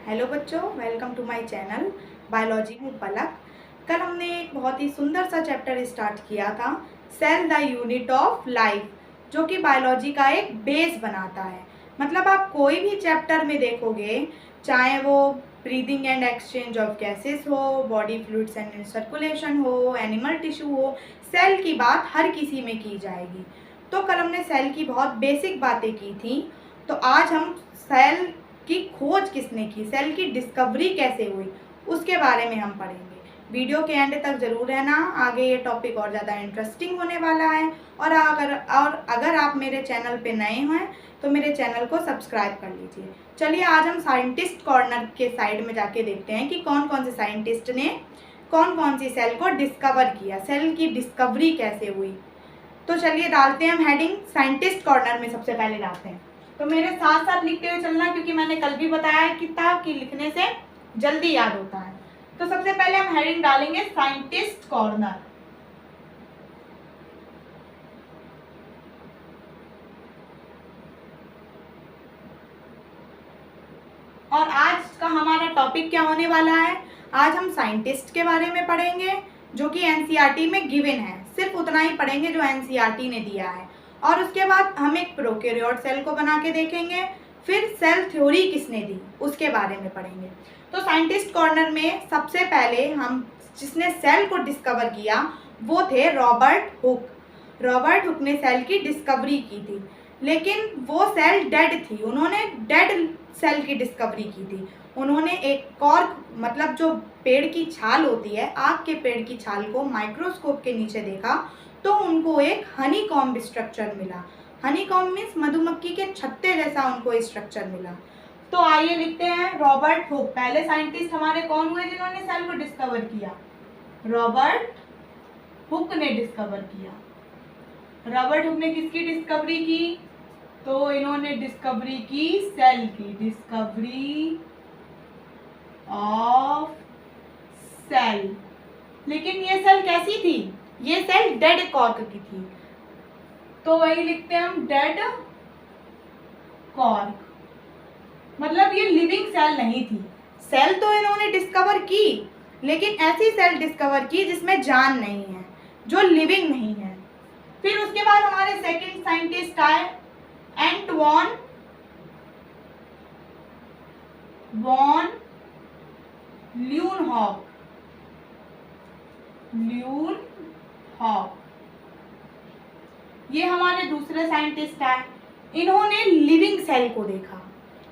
Hello बच्चों, welcome to my channel biology में पलक। कल हमने एक बहुत ही सुंदर सा चैप्टर स्टार्ट किया था, cell the unit of life, जो कि बायोलॉजी का एक बेस बनाता है। मतलब आप कोई भी चैप्टर में देखोगे, चाहे वो breathing and exchange of gases हो, बॉडी फ्लूइड्स एंड सर्कुलेशन हो, एनिमल टिश्यू हो, सेल की बात हर किसी में की जाएगी। तो कल हमने सेल की बहुत बेसिक बातें की थी, तो आज हम सेल की खोज किसने की, सेल की डिस्कवरी कैसे हुई, उसके बारे में हम पढ़ेंगे। वीडियो के एंड तक जरूर रहना, आगे ये टॉपिक और ज़्यादा इंटरेस्टिंग होने वाला है। और अगर आप मेरे चैनल पे नए हैं तो मेरे चैनल को सब्सक्राइब कर लीजिए। चलिए आज हम साइंटिस्ट कॉर्नर के साइड में जाके देखते हैं कि कौन कौन से साइंटिस्ट ने कौन कौन सी सेल को डिस्कवर किया, सेल की डिस्कवरी कैसे हुई। तो चलिए डालते हैं हम हेडिंग, साइंटिस्ट कॉर्नर में सबसे पहले डालते हैं। तो मेरे साथ साथ लिखते हुए चलना, क्योंकि मैंने कल भी बताया कि था कि लिखने से जल्दी याद होता है। तो सबसे पहले हम हेडिंग डालेंगे साइंटिस्ट कॉर्नर। और आज का हमारा टॉपिक क्या होने वाला है, आज हम साइंटिस्ट के बारे में पढ़ेंगे जो कि एनसीईआरटी में गिवन है। सिर्फ उतना ही पढ़ेंगे जो एनसीईआरटी ने दिया है। और उसके बाद हम एक प्रोकैरियोट सेल को बना के देखेंगे। फिर सेल थ्योरी किसने दी उसके बारे में पढ़ेंगे। तो साइंटिस्ट कॉर्नर में सबसे पहले हम जिसने सेल को डिस्कवर किया वो थे रॉबर्ट हुक। रॉबर्ट हुक ने सेल की डिस्कवरी की थी, लेकिन वो सेल डेड थी। उन्होंने डेड सेल की डिस्कवरी की थी। उन्होंने एक कॉर्क, मतलब जो पेड़ की छाल होती है, आग के पेड़ की छाल को माइक्रोस्कोप के नीचे देखा तो उनको एक हनी कॉम्ब स्ट्रक्चर मिला। हनी कॉम्ब मीन्स मधुमक्खी के छत्ते जैसा उनको स्ट्रक्चर मिला। तो आइए लिखते हैं रॉबर्ट हुक। पहले साइंटिस्ट हमारे कौन हुए जिन्होंने सेल को डिस्कवर किया? रॉबर्ट हुक ने डिस्कवर किया। रॉबर्ट हुक ने किसकी डिस्कवरी की? तो इन्होंने डिस्कवरी की सेल की, डिस्कवरी ऑफ सेल। लेकिन ये सेल कैसी थी? ये सेल डेड कॉर्क की थी, तो वही लिखते हैं हम डेड कॉर्क। मतलब ये लिविंग सेल नहीं थी। सेल तो इन्होंने डिस्कवर की, लेकिन ऐसी सेल डिस्कवर की जिसमें जान नहीं है, जो लिविंग नहीं है। फिर उसके बाद हमारे सेकंड साइंटिस्ट आए एंटवन वॉन ल्यूनहॉक। ये हमारे दूसरे साइंटिस्ट आए। इन्होंने लिविंग सेल को देखा।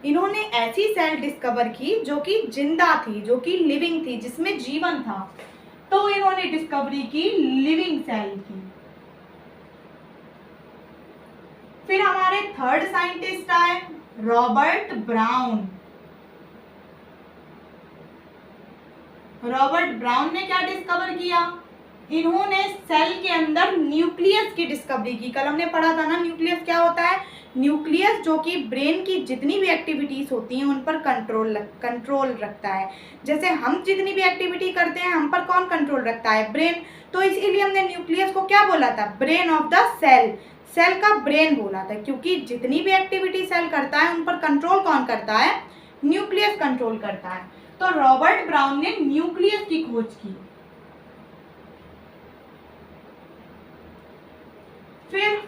इन्होंने ऐसी सेल डिस्कवर की जो कि जिंदा थी, जो कि लिविंग थी, जिसमें जीवन था। तो इन्होंने डिस्कवरी की लिविंग सेल की। फिर हमारे थर्ड साइंटिस्ट आए रॉबर्ट ब्राउन। रॉबर्ट ब्राउन ने क्या डिस्कवर किया? इन्होंने सेल के अंदर न्यूक्लियस की डिस्कवरी की। कल हमने पढ़ा था ना, न्यूक्लियस क्या होता है? न्यूक्लियस जो कि ब्रेन की जितनी भी एक्टिविटीज होती हैं उन पर कंट्रोल रखता है। जैसे हम जितनी भी एक्टिविटी करते हैं हम पर कौन कंट्रोल रखता है? ब्रेन। तो इसीलिए हमने न्यूक्लियस को क्या बोला था? Brain of the cell. Cell का ब्रेन बोला था, क्योंकि जितनी भी एक्टिविटी सेल करता है उन पर कंट्रोल कौन करता है? न्यूक्लियस कंट्रोल करता है। तो रॉबर्ट ब्राउन ने न्यूक्लियस की खोज की। फिर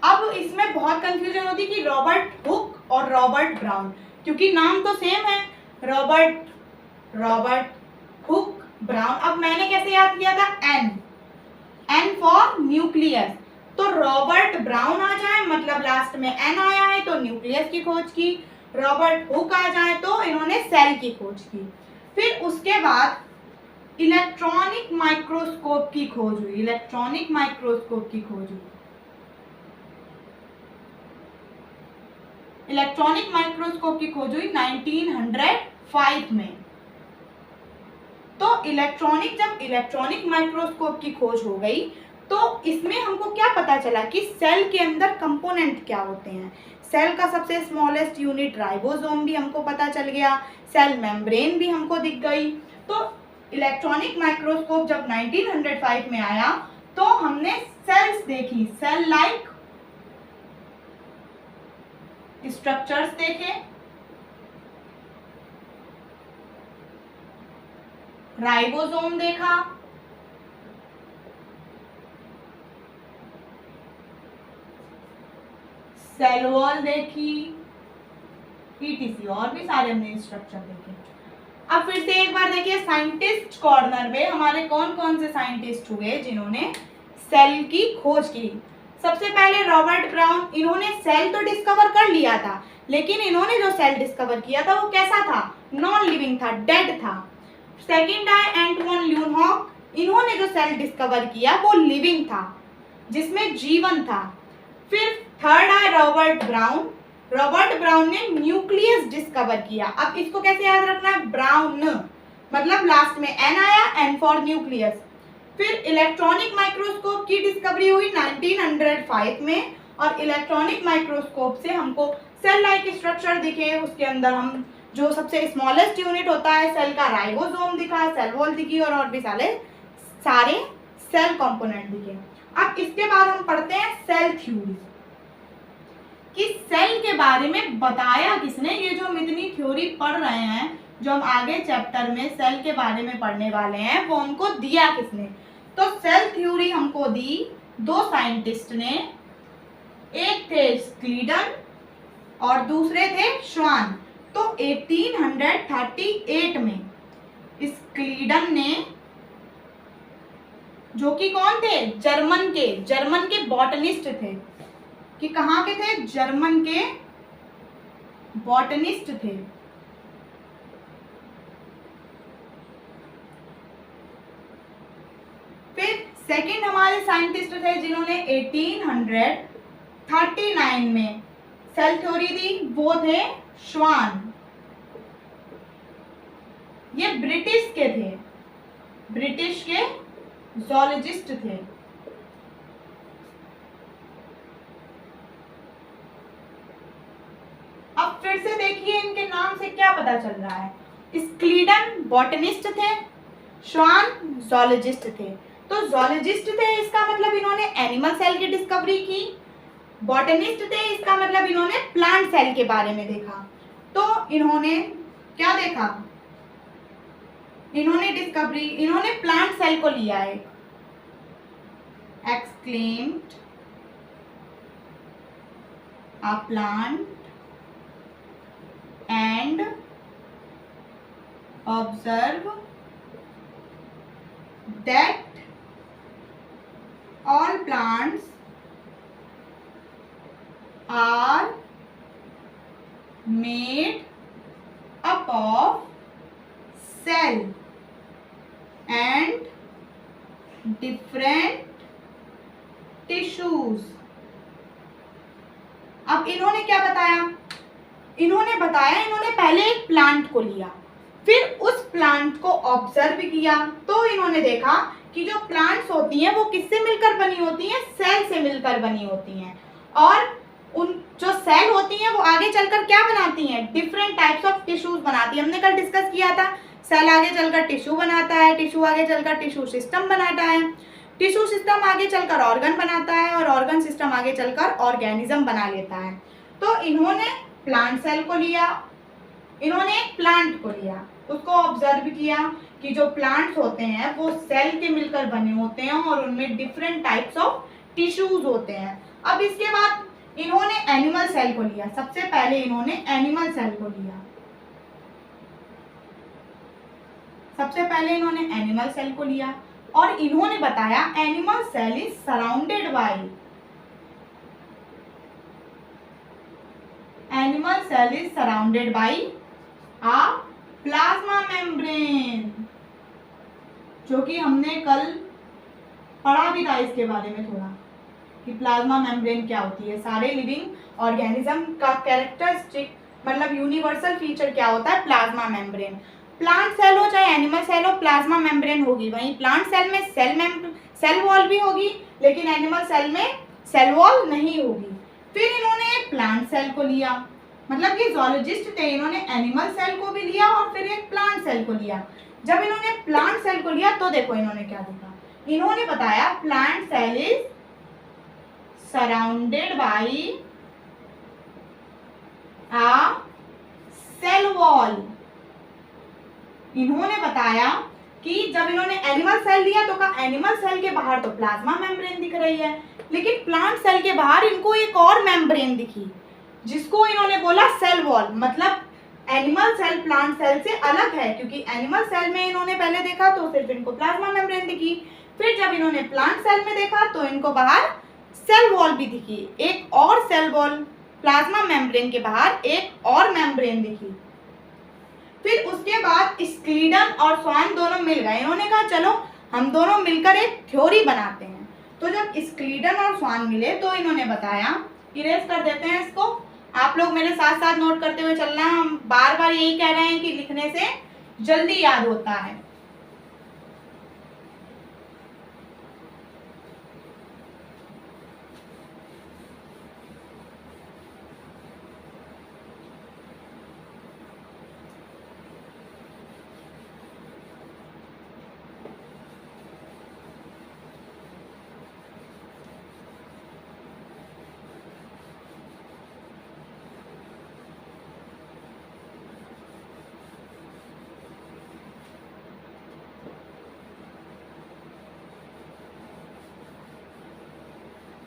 अब इसमें बहुत कंफ्यूजन होती कि रॉबर्ट हुक और रॉबर्ट ब्राउन, क्योंकि नाम तो सेम है, रॉबर्ट हुक ब्राउन। अब मैंने कैसे याद किया था? N for nucleus. तो रॉबर्ट ब्राउन आ जाए मतलब लास्ट में एन आया है तो न्यूक्लियस की खोज की। रॉबर्ट हुक आ जाए तो इन्होंने सेल की खोज की। फिर उसके बाद इलेक्ट्रॉनिक माइक्रोस्कोप की खोज हुई। इलेक्ट्रॉनिक माइक्रोस्कोप की खोज हुई। इलेक्ट्रॉनिक माइक्रोस्कोप की खोज हुई 1905 में। तो जब इलेक्ट्रॉनिक माइक्रोस्कोप की खोज हो गई तो इसमें हमको क्या पता चला कि सेल के अंदर कंपोनेंट क्या होते हैं। सेल का सबसे स्मॉलेस्ट यूनिट राइबोसोम भी हमको पता चल गया, सेल मेम्ब्रेन भी हमको दिख गई। तो इलेक्ट्रॉनिक माइक्रोस्कोप जब 1905 में आया तो हमने सेल्स देखी, सेल लाइक स्ट्रक्चर्स देखे। राइबोसोम देखा, सेल वॉल देखी, ईटीसी, और भी सारे हमने स्ट्रक्चर देखे। अब फिर से एक बार देखिए साइंटिस्ट कॉर्नर में हमारे कौन कौन से साइंटिस्ट हुए जिन्होंने सेल की खोज की। सबसे पहले रॉबर्ट ब्राउन, इन्होंने सेल तो डिस्कवर कर लिया था, लेकिन इन्होंने जो सेल डिस्कवर किया था वो कैसा था, नॉन लिविंग था, डेड था। सेकंड है एंटवन ल्यूनहॉक, इन्होंने जो सेल डिस्कवर किया वो लिविंग था, जिसमें जीवन था। फिर थर्ड है रॉबर्ट ब्राउन, रॉबर्ट ब्राउन ने न्यूक्लियस डिस्कवर किया। अब इसको कैसे याद रखना है, ब्राउन मतलब लास्ट में एन आया, एन फॉर न्यूक्लियस। फिर इलेक्ट्रॉनिक माइक्रोस्कोप की डिस्कवरी हुई 1905 में, और इलेक्ट्रॉनिक माइक्रोस्कोप से हमको सेल लाइक स्ट्रक्चर दिखे, उसके अंदर हम जो सबसे स्मॉलेस्ट यूनिट होता है सेल का, राइबोसोम दिखा, सेल वॉल दिखी, और भी सारे सेल कंपोनेंट दिखे। अब इसके बाद हम पढ़ते हैं सेल थ्योरी, कि सेल के बारे में बताया किसने। ये जो हम इतनी थ्योरी पढ़ रहे हैं, जो हम आगे चैप्टर में सेल के बारे में पढ़ने वाले हैं, वो हमको दिया किसने। तो सेल थ्योरी हमको दी दो साइंटिस्ट ने, एक थे स्क्लीडन और दूसरे थे श्वान। तो 1838 में स्क्लीडन ने, जो कि कौन थे, जर्मन के बॉटनिस्ट थे, कि कहाँ के थे, जर्मन के बॉटनिस्ट थे। फिर सेकंड हमारे साइंटिस्ट थे जिन्होंने 1839 में सेल थ्योरी दी, वो थे श्वान। ये ब्रिटिश के थे, ब्रिटिश के ज़ूलॉजिस्ट थे। अब फिर से देखिए इनके नाम से क्या पता चल रहा है, स्क्लीडन बॉटनिस्ट थे, श्वान ज़ूलॉजिस्ट थे। तो ज़ूलॉजिस्ट थे इसका मतलब इन्होंने एनिमल सेल की डिस्कवरी की, बॉटनिस्ट थे इसका मतलब इन्होंने प्लांट सेल के बारे में देखा। तो इन्होंने क्या देखा, इन्होंने प्लांट सेल को लिया है, exclaimed a plant and observe that all plants are made up of cell and different tissues। अब इन्होंने क्या बताया, इन्होंने पहले एक प्लांट को लिया, फिर उस प्लांट को ऑब्जर्व किया, तो इन्होंने देखा कि जो प्लांट्स होती हैं वो किससे मिलकर बनी होती हैं, सेल से मिलकर बनी होती हैं। और उन जो सेल होती हैं वो आगे चलकर क्या बनाती हैं, डिफरेंट टाइप्स ऑफ टिश्यूज बनाती है। हमने कल डिस्कस किया था, सेल आगे चलकर टिश्यू बनाता है, टिश्यू आगे चलकर टिश्यू सिस्टम बनाता है, टिश्यू सिस्टम आगे चलकर ऑर्गन बनाता है, और ऑर्गन सिस्टम आगे चलकर ऑर्गेनिज्म बना लेता है। तो इन्होंने प्लांट सेल को लिया, इन्होंने एक प्लांट को लिया, उसको ऑब्जर्व किया कि जो प्लांट्स होते हैं वो सेल के मिलकर बने होते हैं और उनमें डिफरेंट टाइप्स ऑफ टिश्यूज होते हैं। अब इसके बाद इन्होंने एनिमल सेल को लिया, सबसे पहले इन्होंने एनिमल सेल को लिया, सबसे पहले इन्होंने एनिमल सेल को लिया और इन्होंने बताया animal cell is surrounded by, animal cell is surrounded by a plasma membrane, जो कि हमने कल पढ़ा भी था इसके बारे में थोड़ा, कि प्लाज्मा मेम्ब्रेन क्या होती है। सारे लिविंग ऑर्गेनिज्म का कैरेक्टरिस्टिक मतलब यूनिवर्सल फीचर क्या होता है, प्लाज्मा मेम्ब्रेन। प्लांट सेल हो चाहे एनिमल सेल हो, प्लाज्मा मेम्ब्रेन होगी। वहीं प्लांट सेल में सेल वॉल भी होगी, लेकिन एनिमल सेल में सेल वॉल नहीं होगी। फिर इन्होंने एक प्लांट सेल को लिया, मतलब ये ज़ूलॉजिस्ट थे, इन्होंने एनिमल सेल को भी लिया और फिर एक प्लांट सेल को लिया। जब इन्होंने प्लांट सेल को लिया तो देखो इन्होंने क्या देखा, इन्होंने बताया plant cell is surrounded by a cell wall. इन्होंने बताया कि जब इन्होंने एनिमल सेल दिया तो कहा एनिमल सेल के बाहर तो प्लाज्मा मेम्ब्रेन दिख रही है, लेकिन प्लांट सेल के बाहर इनको एक और मेम्ब्रेन दिखी जिसको इन्होंने बोला सेल वॉल। मतलब एनिमल सेल प्लांट सेल से अलग है, क्योंकि एनिमल सेल में इन्होंने पहले देखा तो सिर्फ इनको प्लाज्मा मेम्ब्रेन दिखी, फिर जब इन्होंने प्लांट सेल में देखा तो इनको बाहर सेल वॉल भी दिखी, एक और सेल वॉल, प्लाज्मा मेम्ब्रेन के बाहर एक और मेम्ब्रेन दिखी। फिर उसके बाद स्क्लीडन और स्वान दोनों मिल गए, इन्होंने कहा चलो हम दोनों मिलकर एक थ्योरी बनाते हैं। तो जब स्क्लीडन और स्वान मिले तो इन्होंने बताया, इरेज कर देते हैं इसको, आप लोग मेरे साथ साथ नोट करते हुए चलना, हम बार बार यही कह रहे हैं कि लिखने से जल्दी याद होता है।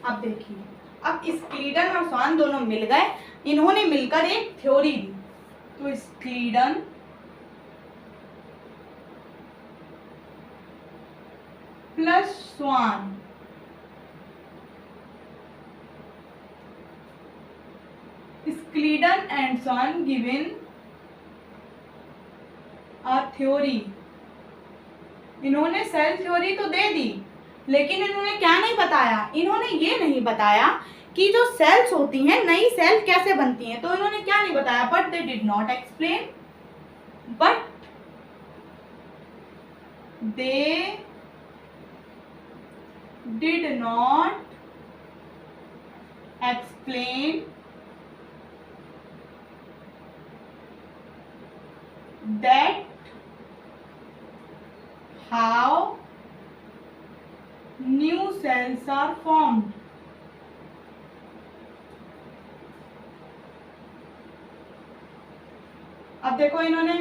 अब देखिए, अब स्क्लीडन और स्वान दोनों मिल गए, इन्होंने मिलकर एक थ्योरी दी। तो Schleiden plus Schwann Schleiden and Schwann given a theory. इन्होंने सेल थ्योरी तो दे दी, लेकिन इन्होंने क्या नहीं बताया, इन्होंने ये नहीं बताया कि जो सेल्स होती हैं, नई सेल कैसे बनती हैं। तो इन्होंने क्या नहीं बताया, but they did not explain, but they did not explain that how new cells are formed। अब देखो, इन्होंने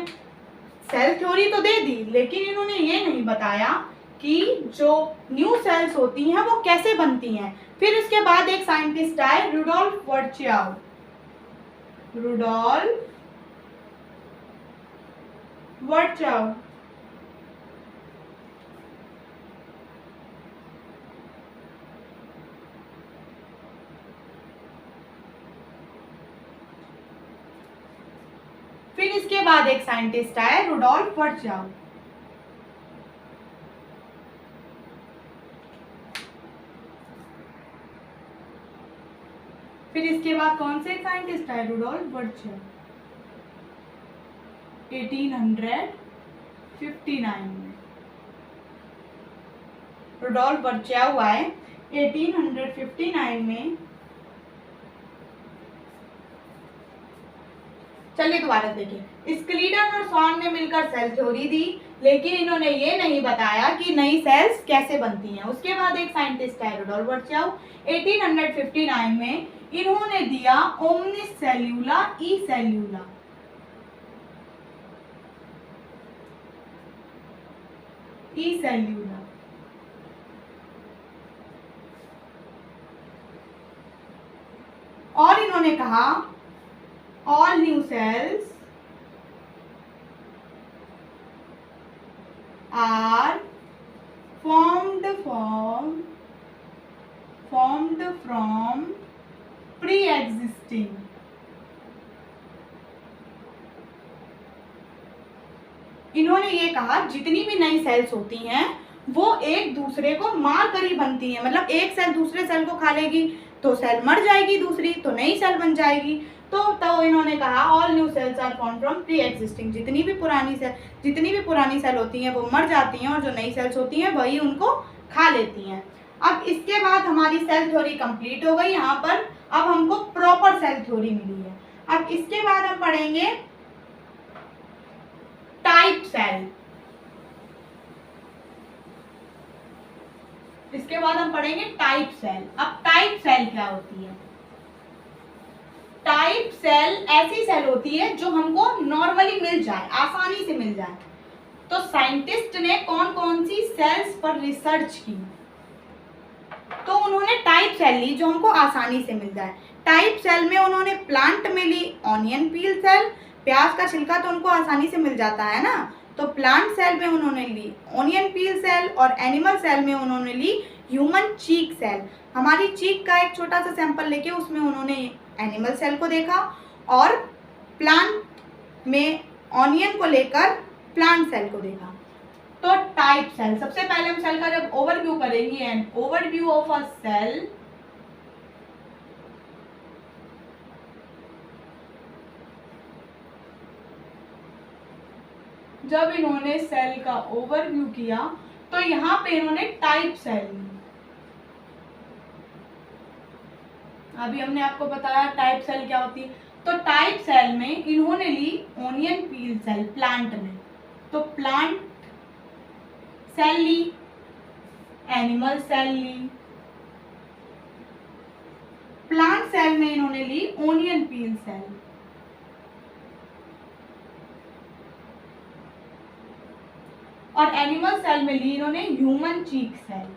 सेल थ्योरी तो दे दी, लेकिन इन्होंने ये नहीं बताया कि जो न्यू सेल्स होती हैं वो कैसे बनती हैं। फिर उसके बाद एक साइंटिस्ट आए, रुडोल्फ वर्च्याव। रुडोल्फ वर्च्याव फिर इसके बाद एक साइंटिस्ट आए, रुडोल्फ वर्च्याव। फिर इसके बाद कौन से साइंटिस्ट आए, रुडोल्फ वर्च्याव, 1859 में रुडोल्फ वर्च्याव आए 1859 में। चलिए दोबारा देखिए, स्क्लीडन और स्वान ने मिलकर सेल थ्योरी दी, लेकिन इन्होंने ये नहीं बताया कि नई सेल्स कैसे बनती हैं। उसके बाद एक साइंटिस्ट है, रुडोल्फ वर्च्याव, 1859 में इन्होंने दिया ओमनिस सेल्यूला ई सेल्यूला। ई सेल्यूला और इन्होंने कहा all new cells are formed from pre-existing। इन्होंने ये कहा जितनी भी नई सेल्स होती हैं वो एक दूसरे को मार कर ही बनती हैं। मतलब एक सेल दूसरे सेल को खा लेगी तो सेल मर जाएगी, दूसरी तो नई सेल बन जाएगी। तो इन्होंने कहा all new cells are formed from pre existing. जितनी भी पुरानी सेल होती हैं वो मर जाती हैं और जो नई सेल्स होती हैं वही उनको खा लेती हैं। अब इसके बाद हमारी सेल थ्योरी कंप्लीट हो गई। यहाँ पर अब हमको प्रॉपर सेल थ्योरी मिली है। अब इसके बाद हम पढ़ेंगे टाइप सेल। इसके बाद हम पढ़ेंगे टाइप सेल। अब टाइप सेल क्या होती है? टाइप सेल ऐसी सेल होती है जो हमको नॉर्मली मिल जाए, आसानी से मिल जाए। तो साइंटिस्ट ने कौन कौन सी सेल्स पर रिसर्च की? तो उन्होंने टाइप सेल ली जो हमको आसानी से मिल जाए। टाइप सेल में उन्होंने प्लांट में ली ऑनियन पील सेल, प्याज का छिलका तो उनको आसानी से मिल जाता है ना, तो प्लांट सेल में उन्होंने ली ऑनियन पील सेल, और एनिमल सेल में उन्होंने ली ह्यूमन चीक सेल। हमारी चीक का एक छोटा सा सैंपल लेके उसमें उन्होंने एनिमल सेल को देखा, और प्लांट में ऑनियन को लेकर प्लांट सेल को देखा। तो टाइप सेल, सबसे पहले हम सेल का जब ओवरव्यू करेंगे, and overview of a cell, जब इन्होंने सेल का ओवरव्यू किया तो यहाँ पे इन्होंने टाइप सेल ली। अभी हमने आपको बताया टाइप सेल क्या होती है। तो टाइप सेल में इन्होंने ली ऑनियन पील सेल प्लांट में, तो प्लांट सेल ली, एनिमल सेल ली, प्लांट सेल में इन्होंने ली ऑनियन पील सेल, और एनिमल सेल में ली इन्होंने ह्यूमन चीक सेल।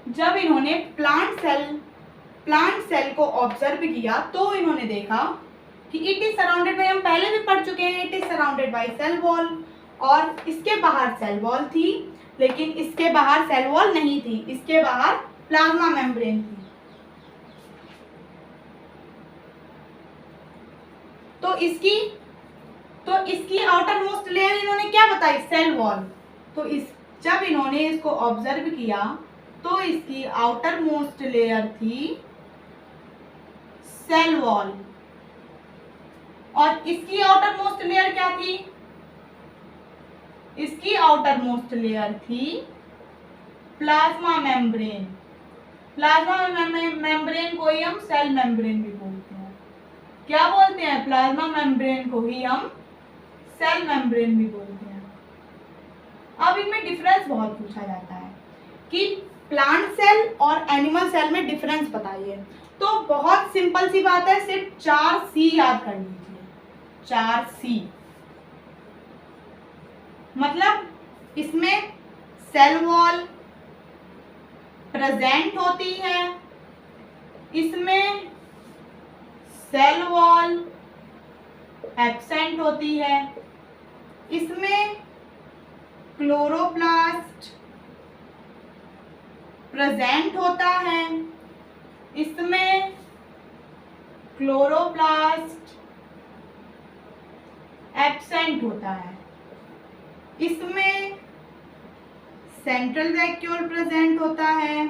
जब इन्होंने प्लांट सेल को ऑब्जर्व किया तो इन्होंने देखा कि इट इज सराउंडेड बाय, हम पहले भी पढ़ चुके हैं, it is surrounded by cell wall, और इसके बाहर सेल वॉल थी, लेकिन इसके बाहर सेल वॉल नहीं थी, इसके बाहर प्लाज्मा मेम्ब्रेन थी। तो इसकी आउटर मोस्ट लेयर इन्होंने क्या बताई? Cell wall. तो जब इन्होंने इसको ऑब्जर्व किया तो इसकी आउटर मोस्ट लेयर थी सेल वॉल, और इसकी आउटर मोस्ट लेयर क्या थी? इसकी आउटर मोस्ट लेयर थी प्लाज्मा मेम्ब्रेन। प्लाज्मा मेम्ब्रेन को ही हम सेल मेम्ब्रेन भी बोलते हैं। क्या बोलते हैं? प्लाज्मा मेम्ब्रेन को ही हम सेल मेम्ब्रेन भी बोलते हैं। अब इनमें डिफरेंस बहुत पूछा जाता है कि प्लांट सेल और एनिमल सेल में डिफरेंस बताइए। तो बहुत सिंपल सी बात है, सिर्फ 4 C याद कर लीजिए। 4 C मतलब इसमें सेल वॉल प्रेजेंट होती है, इसमें सेल वॉल एब्सेंट होती है, इसमें क्लोरोप्लास्ट प्रेजेंट होता है, इसमें क्लोरोप्लास्ट एब्सेंट होता है, इसमें सेंट्रल वैक्यूल प्रेजेंट होता है,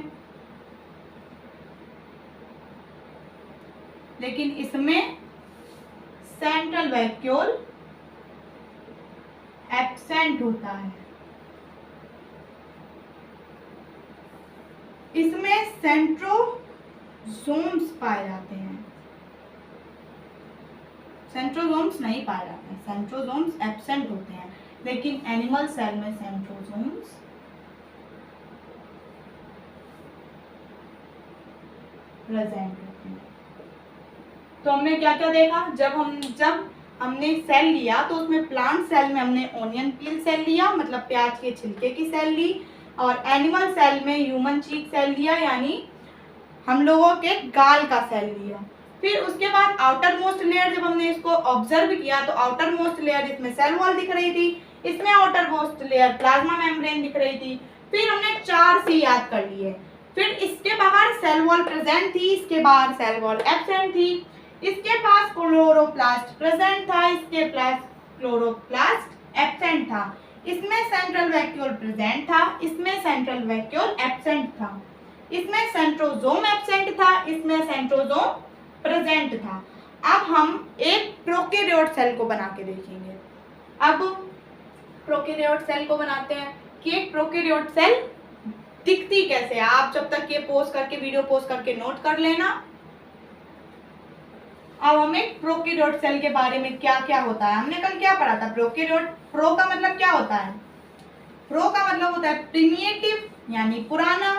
लेकिन इसमें सेंट्रल वैक्यूल एब्सेंट होता है। इसमें सेंट्रोसोम्स पाए जाते हैं, सेंट्रोसोम्स नहीं पाए जाते हैं, सेंट्रोसोम्स एब्सेंट होते हैं, लेकिन एनिमल सेल में सेंट्रोसोम्स प्रेजेंट होते हैं। तो हमने क्या क्या देखा? जब हमने सेल लिया तो उसमें प्लांट सेल में हमने ऑनियन पील सेल लिया, मतलब प्याज के छिलके की सेल ली, और एनिमल सेल में ह्यूमन चीक सेल लिया, यानी हम लोगों के गाल का सेल लिया। फिर उसके बाद आउटर मोस्ट लेयर जब हमने इसको ऑब्जर्व किया तो आउटर मोस्ट लेयर इसमें सेल वॉल दिख रही थी, इसमें outer most layer plasma membrane दिख रही थी। फिर हमने 4 C याद कर लिए। फिर इसके बाहर सेल वॉल प्रेजेंट थी, इसके बाहर सेल वॉल एब्सेंट थी, इसके पास क्लोरोप्लास्ट प्रेजेंट था, इसके पास क्लोरोप्लास्ट एब्सेंट था, इसमें सेंट्रल वैक्यूल प्रेजेंट था, इसमें सेंट्रल वैक्यूल एब्सेंट था, इसमें सेंट्रोसोम एब्सेंट था, इसमें सेंट्रोसोम प्रेजेंट था। अब हम एक प्रोकैरियोट सेल को बना के देखेंगे। अब प्रोकैरियोट सेल को बनाते हैं कि एक प्रोकैरियोट सेल दिखती कैसे है। आप जब तक ये पोस्ट करके वीडियो पोस्ट करके नोट कर लेना। अब हम एक प्रोकैरियोट सेल के बारे में क्या क्या होता है, हमने कल क्या पढ़ा था? प्रोकैरियोट, प्रो का मतलब क्या होता है? प्रो का मतलब होता है प्रिमिटिव यानी पुराना,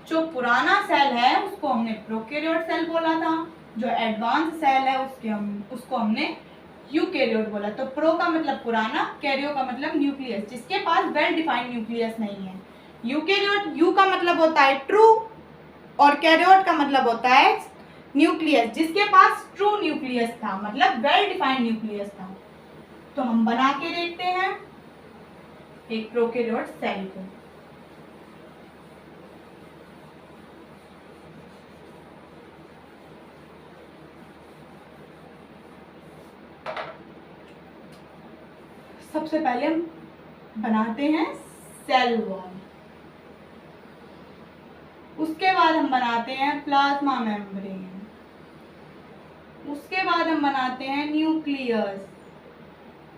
जो पुराना सेल है उसको हमने प्रोकैरियोट सेल बोला था, जो एडवांस सेल है उसको हमने यूकैरियोट बोला। तो प्रो का मतलब पुराना, कैरियो का मतलब न्यूक्लियस, जिसके पास वेल डिफाइंड न्यूक्लियस नहीं है। यूकैरियोट, यू का मतलब होता है ट्रू और कैरियोट का मतलब होता है न्यूक्लियस, जिसके पास ट्रू न्यूक्लियस था, मतलब वेल डिफाइंड न्यूक्लियस था। तो हम बना के देखते हैं एक प्रोकैरियोट सेल को। सबसे पहले हम बनाते हैं सेल वॉल, उसके बाद हम बनाते हैं प्लाज्मा मेम्ब्रेन, उसके बाद हम बनाते हैं न्यूक्लियस।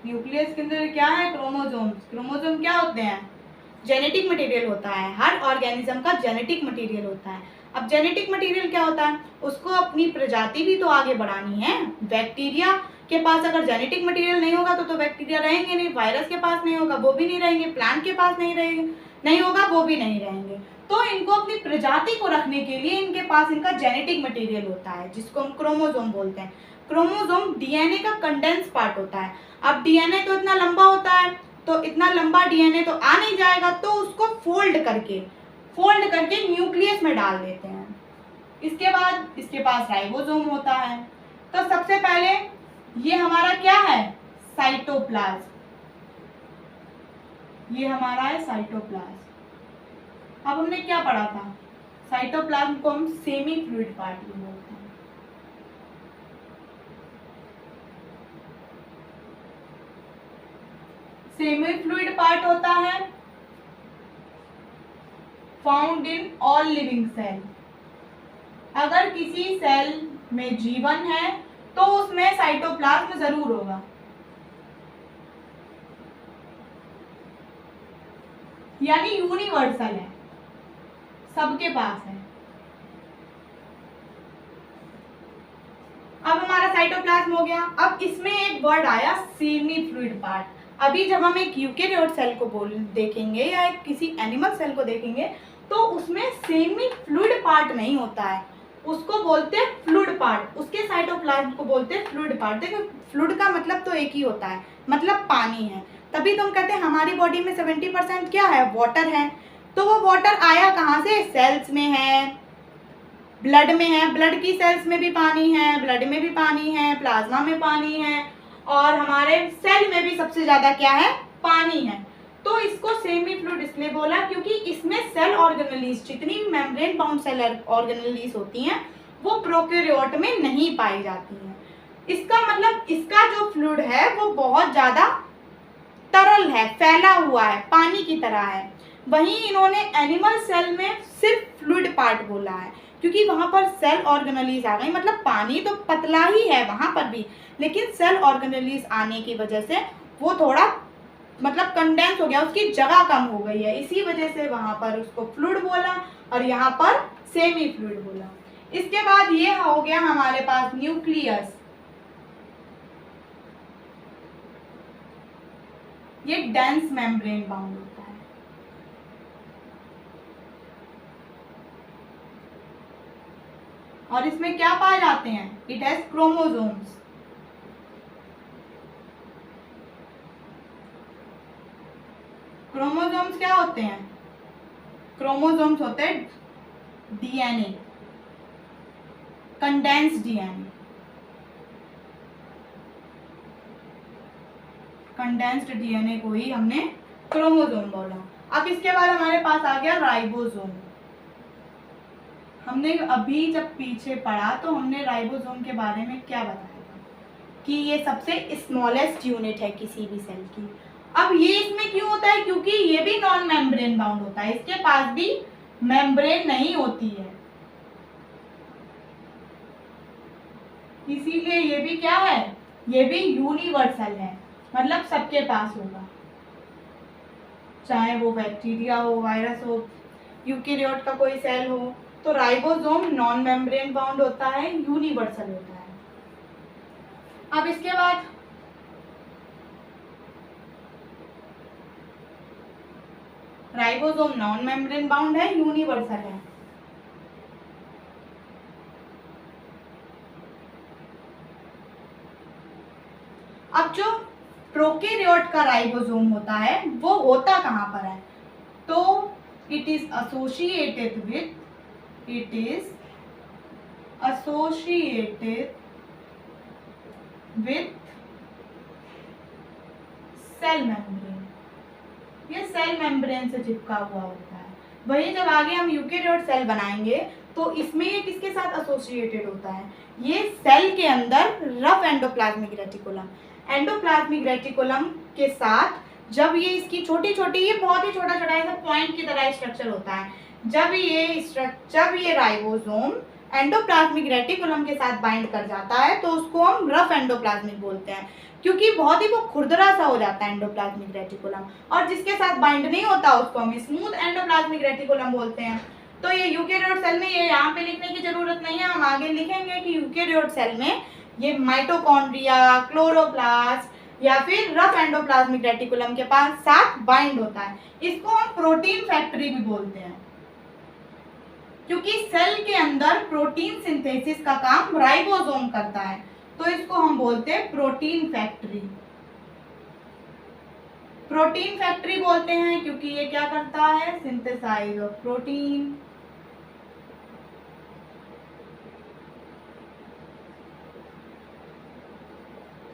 न्यूक्लियस के अंदर क्या है? क्रोमोसोम्स। क्रोमोसोम क्या होते हैं? जेनेटिक मटेरियल होता है, हर ऑर्गेनिज्म का जेनेटिक मटेरियल होता है। अब जेनेटिक मटेरियल क्या होता है? उसको अपनी प्रजाति भी तो आगे बढ़ानी है। बैक्टीरिया के पास अगर जेनेटिक मटेरियल नहीं होगा तो बैक्टीरिया रहेंगे नहीं, वायरस के पास नहीं होगा वो भी नहीं रहेंगे, प्लांट के पास नहीं होगा वो भी नहीं रहेंगे। तो इनको अपनी प्रजाति को रखने के लिए इनके पास इनका जेनेटिक मटेरियल होता है, जिसको हम क्रोमोसोम बोलते हैं। क्रोमोसोम डीएनए का कंडेंस पार्ट होता है। अब डीएनए तो इतना लंबा होता है, तो इतना लंबा डीएनए तो आ नहीं जाएगा, तो उसको फोल्ड करके न्यूक्लियस में डाल देते हैं। इसके बाद इसके पास राइबोसोम होता है। तो सबसे पहले ये हमारा क्या है? साइटोप्लाज्म। ये हमारा है साइटोप्लाज्म। अब हमने क्या पढ़ा था? साइटोप्लाज्म को हम सेमी फ्लूइड पार्ट भी बोलते हैं। सेमी फ्लूइड पार्ट होता है found in all living cell. अगर किसी सेल में जीवन है तो उसमें साइटोप्लाज्म जरूर होगा। यानी यूनिवर्सल है, सबके पास है। अब हमारा साइटोप्लाज्म हो गया। अब इसमें एक वर्ड आया सेमी फ्लूइड पार्ट। अभी जब हम एक यूकैरियोट सेल को देखेंगे या एक किसी एनिमल सेल को देखेंगे तो उसमें सेमी फ्लूइड पार्ट नहीं होता है, उसको बोलते हैं फ्लूइड पार्ट। उसके साइटोप्लाज्म को बोलते हैं फ्लूइड पार्ट। देखो फ्लूइड का मतलब तो एक ही होता है, मतलब पानी है। तभी तुम कहते हैं हमारी बॉडी में 70% क्या है? वाटर है। तो वो वाटर आया कहाँ से? सेल्स में है, ब्लड में है, ब्लड की सेल्स में भी पानी है, ब्लड में भी पानी है, प्लाज्मा में पानी है, और हमारे सेल में भी सबसे ज्यादा क्या है? पानी है। तो इसको सेमी फ्लूइड इसलिए बोला क्योंकि इसमें सेल ऑर्गेनेलीज, जितनी मेम्ब्रेन बाउंड सेल ऑर्गेनेलीज होती हैं वो प्रोकैरियोट में नहीं पाई जाती हैं। इसका मतलब इसका जो फ्लूइड है वो बहुत ज्यादा तरल है, फैला हुआ है, पानी की तरह है। वहीं इन्होंने एनिमल सेल में सिर्फ फ्लूइड पार्ट बोला है क्योंकि वहां पर सेल ऑर्गेनेलीज आ गई। मतलब पानी तो पतला ही है वहां पर भी, लेकिन सेल ऑर्गेनेलीज आने की वजह से वो थोड़ा मतलब कंडेंस हो गया, उसकी जगह कम हो गई है, इसी वजह से वहां पर उसको फ्लूइड बोला और यहाँ पर सेमी फ्लूइड बोला। इसके बाद ये हो गया हमारे पास न्यूक्लियस। ये डेंस मेम्ब्रेन बाउंड होता है। और इसमें क्या पाए जाते हैं? It has chromosomes. क्रोमोसोम्स क्या होते हैं? क्रोमोसोम्स होते हैं DNA, condensed DNA. Condensed DNA को ही हमने क्रोमोसोम बोला। अब इसके बाद हमारे पास आ गया राइबोसोम। हमने अभी जब पीछे पढ़ा तो हमने राइबोसोम के बारे में क्या बताया था कि ये सबसे स्मॉलेस्ट यूनिट है किसी भी सेल की। अब ये इसमें क्यों होता है? क्योंकि ये भी नॉन मेम्ब्रेन बाउंड होता है, इसके पास भी मेम्ब्रेन नहीं होती है, इसीलिए ये भी क्या है? ये भी यूनिवर्सल है, मतलब सबके पास होगा, चाहे वो बैक्टीरिया हो, वायरस हो, यूकैरियोट का कोई सेल हो। तो राइबोसोम नॉन मेम्ब्रेन बाउंड होता है, यूनिवर्सल होता है। अब इसके बाद राइबोसोम नॉन मेम्ब्रेन बाउंड है, यूनिवर्सल है। अब जो प्रोकैरियोट का राइबोसोम होता है वो होता कहाँ पर है, तो it is associated with cell membrane, ये सेल मेम्ब्रेन से चिपका हुआ होता है। वही जब आगे हम यूकेरियोट सेल बनाएंगे तो इसमें ये किसके साथ एसोसिएटेड होता है, ये सेल के अंदर रफ एंडोप्लाज्मिक रेटिकुलम के साथ जब ये इसकी छोटी छोटी, ये बहुत ही छोटा छोटा ऐसा पॉइंट की तरह स्ट्रक्चर होता है, जब ये राइबोसोम एंडोप्लाज्मिक रेटिकुलम के साथ बाइंड कर जाता है तो उसको हम रफ एंडोप्लाज्मिक बोलते हैं, क्योंकि बहुत ही वो खुरदरा सा हो जाता है एंडोप्लाज्मिक रेटिकुलम, और जिसके साथ बाइंड नहीं होता उसको हम स्मूथ एंडोप्लाज्मिक रेटिकुलम बोलते हैं। तो ये यूकेरियोट सेल में, ये यहाँ पे लिखने की जरूरत नहीं है, हम आगे लिखेंगे कि यूकेरियोट सेल में ये माइटोकॉन्ड्रिया, क्लोरोप्लास्ट या फिर रफ एंडोप्लाज्मिक रेटिकुलम के पास साथ बाइंड होता है। इसको हम प्रोटीन फैक्ट्री भी बोलते हैं, क्योंकि सेल के अंदर प्रोटीन सिंथेसिस का काम राइबोसोम करता है, तो इसको हम बोलते हैं प्रोटीन फैक्ट्री। प्रोटीन फैक्ट्री बोलते हैं क्योंकि ये क्या करता है, सिंथेसाइज ऑफ प्रोटीन।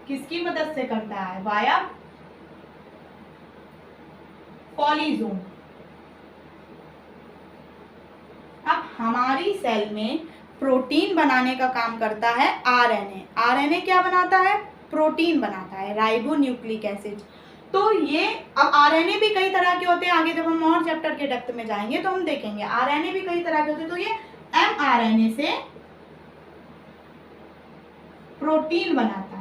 किसकी मदद से करता है, वाया पॉलीजोम। अब हमारी सेल में प्रोटीन बनाने का काम करता है आरएनए। आरएनए क्या बनाता है, प्रोटीन बनाता है, राइबोन्यूक्लिक एसिड। तो ये अब आरएनए भी कई तरह के होते हैं, आगे जब हम और चैप्टर के डेप्थ में जाएंगे तो हम देखेंगे आरएनए भी कई तरह के होते हैं। तो ये एमआरएनए से प्रोटीन बनाता है,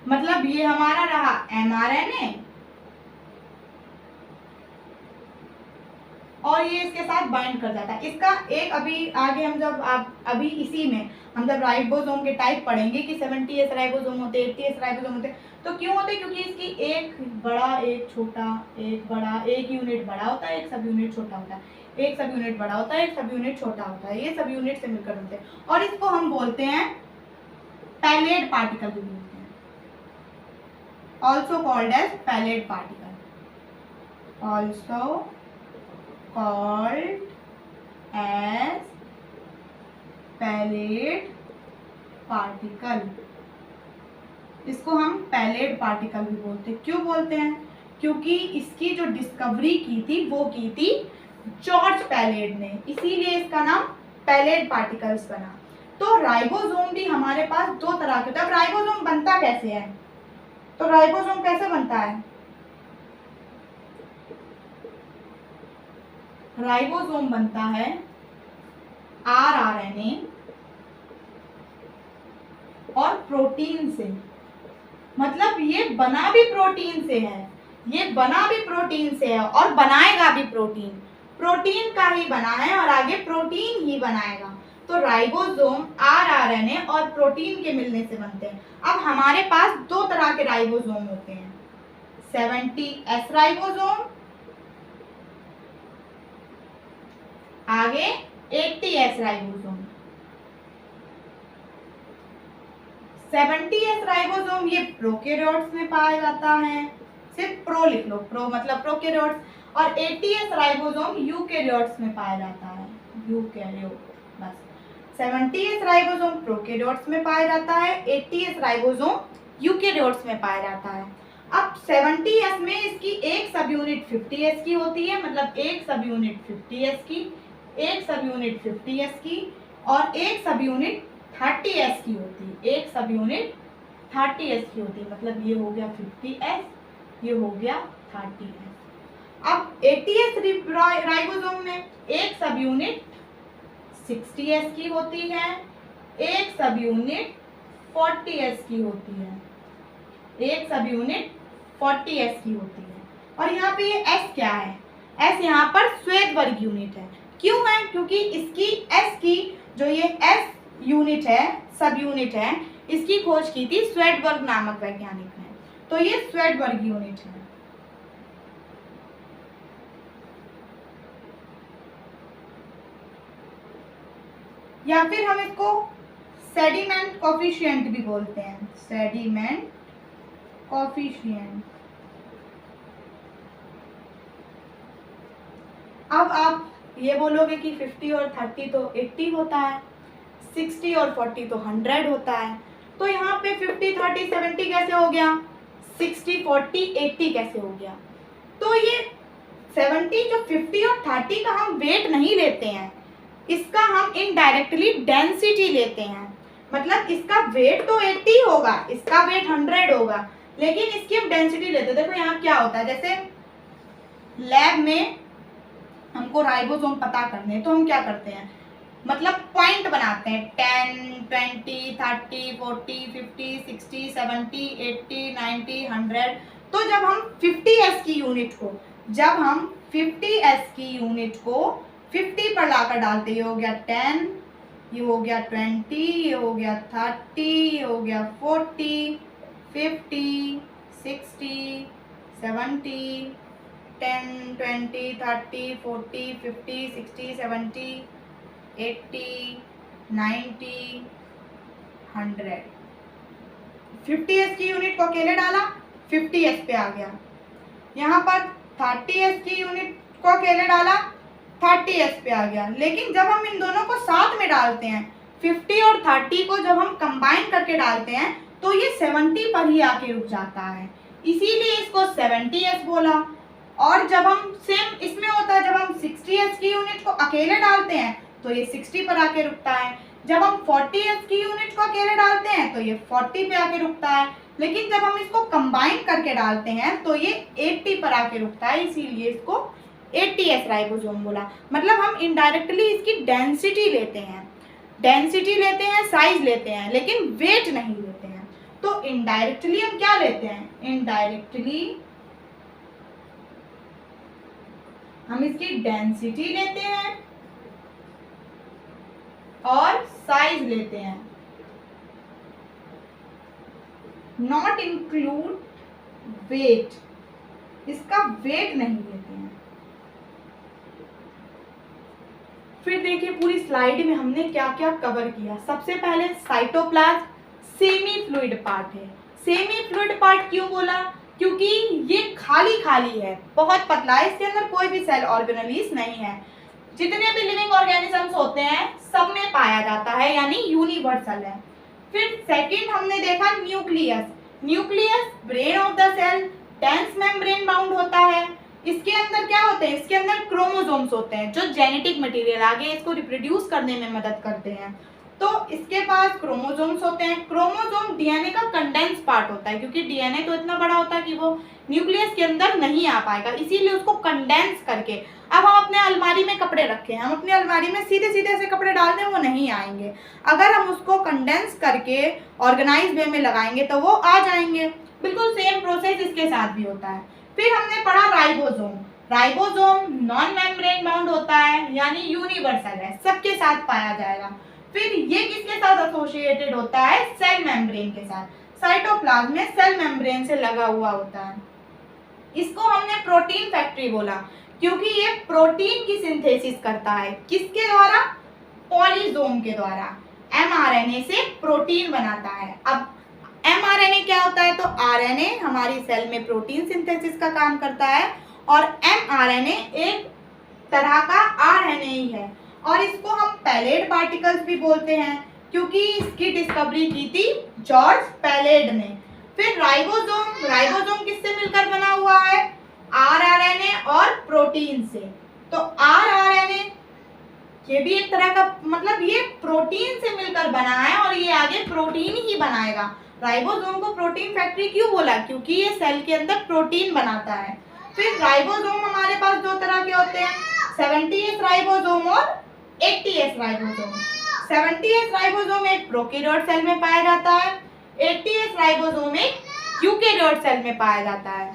मतलब ये हमारा रहा एमआरएनए और ये इसके साथ बाइंड कर जाता है। इसका एक अभी आगे हम जब अभी इसी में हम जब राइबोसोम के टाइप पढ़ेंगे कि 70S राइबोसोम होते हैं, 80S राइबोसोम होते हैं, तो क्यों होते हैं, क्योंकि इसकी एक बड़ा, एक छोटा, एक बड़ा, एक यूनिट बड़ा होता है, एक सब यूनिट छोटा होता है, एक सब यूनिट बड़ा होता है, एक सब यूनिट छोटा होता है, ये सब यूनिट से मिलकर बनते हैं, और इसको हम बोलते हैं पैलेट पार्टिकल भी बोलते हैं, also called as Palade particle, also called as Palade particle. इसको हम पैलेट पार्टिकल भी बोलते हैं। क्यों बोलते हैं, क्योंकि इसकी जो डिस्कवरी की थी वो की थी जॉर्ज पैलेट ने, इसीलिए इसका नाम पैलेट पार्टिकल्स बना। तो राइबोसोम भी हमारे पास दो तरह के होते हैं। अब राइबोसोम बनता कैसे है, तो राइबोसोम कैसे बनता है, राइबोसोम बनता है आरएनए और प्रोटीन से, मतलब ये बना भी प्रोटीन से है, ये बना भी प्रोटीन से है और बनाएगा भी प्रोटीन, प्रोटीन का ही बना है और आगे प्रोटीन ही बनाएगा। तो राइबोसोम आरएनए और प्रोटीन के मिलने से बनते हैं। अब हमारे पास दो तरह के राइबोसोम होते हैं, 70S राइबोसोम, आगे 80S राइबोसोम। 70S राइबोसोम ये प्रोकैरियोट्स में पाया जाता है, सिर्फ प्रो लिख लो, प्रो मतलब प्रोकैरियोट्स, और 80S राइबोसोम यूकैरियोट्स में पाया जाता है, यूकैरियोट बस। 70S राइबोसोम प्रोकैरियोट्स में पाया जाता है, 80S राइबोसोम यूकैरियोट्स में पाया जाता है। अब 70S में इसकी एक सब यूनिट 50S की होती है, मतलब एक सब यूनिट 50S की, एक सब यूनिट 50S की और एक सब यूनिट 30S की होती है, एक सब यूनिट 30S की होती है, मतलब ये हो गया 50S, ये हो गया 30S। अब 80S राइबोसोम में एक सब यूनिट 60S की होती है, एक सब यूनिट 40S की होती है, एक सब यूनिट 40S की होती है। और यहाँ पे ये S क्या है, S यहाँ पर श्वेत वर्ग यूनिट है। क्यों है, क्योंकि इसकी S की जो ये S यूनिट है, सब यूनिट है, इसकी खोज की थी श्वेटबर्ग नामक वैज्ञानिक ने, तो ये श्वेटबर्ग यूनिट है। या फिर हम इसको सेडिमेंट कोफिशिएंट भी बोलते हैं, सेडिमेंट कोफिशिएंट। अब आप ये बोलोगे कि 50 और 30 तो 80 होता है, 60 और 40 तो 100 होता है, तो यहाँ पे 50 30 70 कैसे हो गया, 60 40 80 कैसे हो गया? तो ये 70 जो 50 और 30 का हम वेट नहीं लेते हैं, इसका हम इनडायरेक्टली डेंसिटी लेते हैं। मतलब इसका वेट तो 80 होगा, इसका वेट 100 होगा, लेकिन इसकी हम डेंसिटी लेते हैं। देखो यहाँ क्या होता है, जैसे लैब में हमको राइबोसोम पता करने हैं, तो हम क्या करते हैं, मतलब पॉइंट बनाते हैं 10 20 30 40 50 60 70 80 90 100। तो जब हम 50s की यूनिट को 50 पर लाकर डालते, ये हो गया 10, ये हो गया 20, ये हो गया 30, ये हो गया 40 50 60 70 10 20 30 40 50 60 70 80 90 100। 50s की यूनिट को अकेले डाला, 50s पे आ गया। यहाँ पर 30s की यूनिट को अकेले डाला, 30s पे आ गया। लेकिन जब हम इन दोनों को साथ में डालते हैं, 50 और 30 को जब हम कंबाइन करके डालते हैं, तो ये 70 पर ही आके रुक जाता है, इसीलिए इसको 70s बोला। और जब हम सेम इसमें होता है, जब हम 60s की यूनिट को अकेले डालते हैं तो ये 60 पर आके रुकता है, जब हम 40s की यूनिट को अकेले डालते हैं तो ये 40 पे आके रुकता है, लेकिन जब हम इसको कंबाइन करके डालते हैं तो ये 80 पर आके रुकता है, इसीलिए इसको 80s राइबोसोम बोला। मतलब हम इनडायरेक्टली इसकी डेंसिटी लेते हैं, साइज लेते हैं, लेकिन वेट नहीं लेते हैं। तो इनडायरेक्टली हम क्या लेते हैं, इनडायरेक्टली हम इसकी डेंसिटी लेते हैं और साइज लेते हैं, नॉट इंक्लूड वेट, इसका वेट नहीं लेते हैं। फिर देखिए पूरी स्लाइड में हमने क्या क्या कवर किया। सबसे पहले साइटोप्लाज्म सेमी फ्लूइड पार्ट है। सेमी फ्लूइड पार्ट क्यों बोला, क्योंकि ये खाली खाली है, बहुत पतला है, इसके अंदर कोई भी सेल ऑर्गेनेलिस नहीं है। जितने भी लिविंग ऑर्गेनिजम्स होते हैं सब में पाया जाता है, यानी यूनिवर्सल है। फिर सेकंड हमने देखा nucleus. Nucleus brain of the cell, dense membrane bound होता है। इसके अंदर क्या होते हैं, इसके अंदर क्रोमोसोम्स होते हैं जो जेनेटिक मटेरियल आगे इसको रिप्रोड्यूस करने में मदद करते हैं। तो इसके पास क्रोमोसोम्स होते हैं। क्रोमोसोम डीएनए का कंडेंस पार्ट होता है, क्योंकि डीएनए तो इतना बड़ा होता है कि वो न्यूक्लियस के अंदर नहीं आ पाएगा, इसीलिए उसको कंडेंस करके। अब हम अपने अलमारी में कपड़े रखे हैं, हम अपनी अलमारी में सीधे सीधे ऐसे कपड़े डाल दें वो नहीं आएंगे, अगर हम उसको कंडेंस करके ऑर्गेनाइज वे में लगाएंगे तो वो आ जाएंगे। बिल्कुल सेम प्रोसेस इसके साथ भी होता है। फिर हमने पढ़ा ribosome. Ribosome non membrane bound होता है, यानी यूनिवर्सल है, सबके साथ पाया जाएगा। फिर ये किसके साथ एसोसिएटेड होता है, सेल मेम्ब्रेन के साथ। साइटोप्लाज्म में सेल मेम्ब्रेन से लगा हुआ होता है। इसको हमने प्रोटीन फैक्ट्री बोला, क्योंकि ये प्रोटीन की सिंथेसिस करता है। किसके द्वारा, पॉलीसोम के द्वारा। एमआरएनए से प्रोटीन बनाता है। अब एमआरएनए क्या होता है, तो आरएनए हमारी सेल में प्रोटीन सिंथेसिस का काम करता है, और एमआरएनए एक तरह का आरएनए ही है, और इसको हम पैलेट पार्टिकल्स भी बोलते हैं, क्योंकि इसकी डिस्कवरी की थी जॉर्ज पैलेट ने। फिर राइबोसोम, राइबोसोम किससे मिलकर बना हुआ है, आरआरएनए और प्रोटीन से। तो आरआरएनए ये भी एक तरह का, मतलब ये प्रोटीन से मिलकर बना है और ये आगे प्रोटीन ही बनाएगा। राइबोसोम को प्रोटीन फैक्ट्री क्यों बोला, क्योंकि ये सेल के अंदर प्रोटीन बनाता है। फिर राइबोसोम हमारे पास दो तरह के होते हैं, 70s राइबोसोम और 80s राइबोसोम। 70s राइबोसोम एक प्रोकैरियोट सेल में पाया जाता है, 80s राइबोसोम एक यूकैरियोट सेल में पाया जाता है।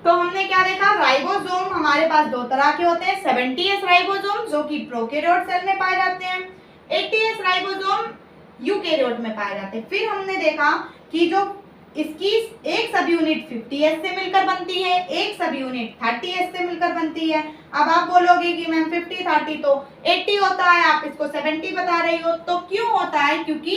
तो हमने क्या देखा, राइबोसोम हमारे पास दो तरह के होते हैं, 70s राइबोसोम जो कि प्रोकैरियोट सेल में पाए जाते हैं, 80s राइबोसोम यूकैरियोट में पाए जाते हैं। फिर हमने देखा कि जो इसकी एक सब यूनिट 50s से मिलकर बनती है, एक सब यूनिट 30s से मिलकर बनती है। अब आप बोलोगे कि मैम 50 30 तो 80 होता है, आप इसको 70 बता रही हो, तो क्यों होता है? क्योंकि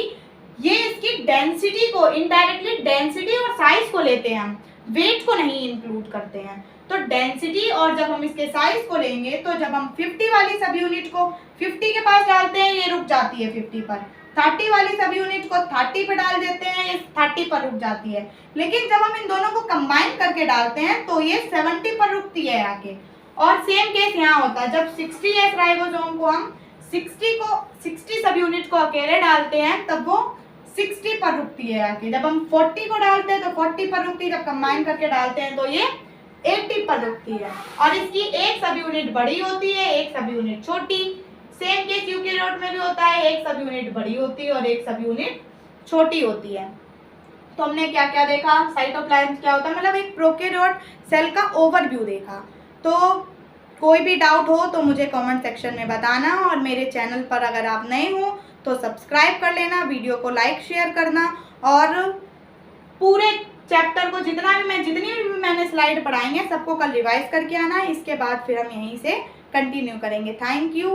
ये इसकी डेंसिटी को, इनडायरेक्टली डेंसिटी और साइज को लेते हैं हम, वेट को नहीं इंक्लूड करते हैं। तो डेंसिटी और जब हम इसके साइज को लेंगे तो जब हम 50 वाली सब यूनिट को 50 के पास डालते हैं ये रुक जाती है 50 पर, 30 वाली सब यूनिट को 30 पर डाल देते हैं ये 30 पर रुक जाती है। लेकिन जब हम इन दोनों को कंबाइन करके डालते हैं तो ये 70 पर रुकती है आके। और सेम केस यहाँ होता है, जब 60s राइबोसोम को हम 60 सब यूनिट को अकेले डालते हैं तब वो 60 पर रुकती है आके। जब हम 40 को डालते हैं तो 40 पर रुकती है, जब कंबाइन करके डालते हैं तो ये 80 पर रुकती है। और इसकी एक सब यूनिट बड़ी होती है, एक सब यूनिट छोटी। सेम केस यूकेरियोट में भी होता है, एक सब यूनिट बड़ी होती है और एक सब यूनिट छोटी होती है। तो हमने क्या क्या देखा, साइटोप्लाज्म क्या होता है, मतलब एक प्रोकैरियोट सेल का ओवरव्यू देखा। तो कोई भी डाउट हो तो मुझे कमेंट सेक्शन में बताना, और मेरे चैनल पर अगर आप नए हो तो सब्सक्राइब कर लेना, वीडियो को लाइक शेयर करना, और पूरे चैप्टर को जितनी भी मैंने स्लाइड पढ़ाई है सबको कल रिवाइज करके आना। इसके बाद फिर हम यहीं से कंटिन्यू करेंगे। Thank you.